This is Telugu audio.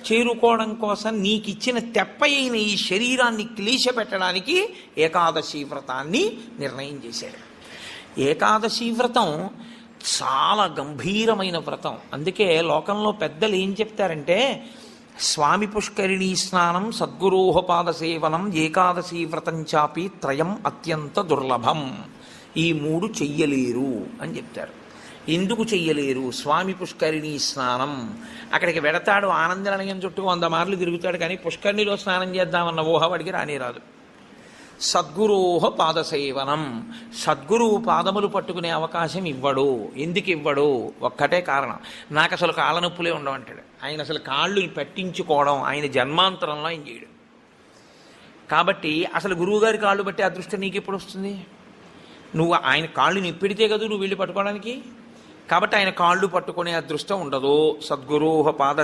చేరుకోవడం కోసం నీకిచ్చిన తెప్పయైన ఈ శరీరాన్ని క్లేశ పెట్టడానికి ఏకాదశి వ్రతాన్ని నిర్ణయం చేశాడు. ఏకాదశి వ్రతం చాలా గంభీరమైన వ్రతం. అందుకే లోకంలో పెద్దలు ఏం చెప్తారంటే, స్వామి పుష్కరిణీ స్నానం, సద్గురోహపాద సేవనం, ఏకాదశి వ్రతం చాపి త్రయం అత్యంత దుర్లభం. ఈ మూడు చెయ్యలేరు అని చెప్తారు. ఎందుకు చెయ్యలేరు? స్వామి పుష్కరిణీ స్నానం, అక్కడికి వెడతాడు, ఆనందనిలయం చుట్టూ 100 మార్లు తిరుగుతాడు, కానీ పుష్కరిణిలో స్నానం చేద్దామన్న ఊహ వాడికి రానేరాదు. సద్గురోహ పాదసేవనం, సద్గురువు పాదములు పట్టుకునే అవకాశం ఇవ్వడు. ఎందుకు ఇవ్వడు? ఒక్కటే కారణం, నాకు అసలు కాళ్ళ నొప్పులే ఉండవంటాడు. ఆయన అసలు కాళ్ళు పెట్టించుకోవడం ఆయన జన్మాంతరంలో ఆయన చేయడు. కాబట్టి అసలు గురువుగారి కాళ్ళు బట్టి అదృష్టం నీకు ఎప్పుడు వస్తుంది? నువ్వు ఆయన కాళ్ళు నిప్పిడితే కదా నువ్వు వెళ్ళి పట్టుకోవడానికి. కాబట్టి ఆయన కాళ్ళు పట్టుకునే అదృష్టం ఉండదు. సద్గురోహ పాద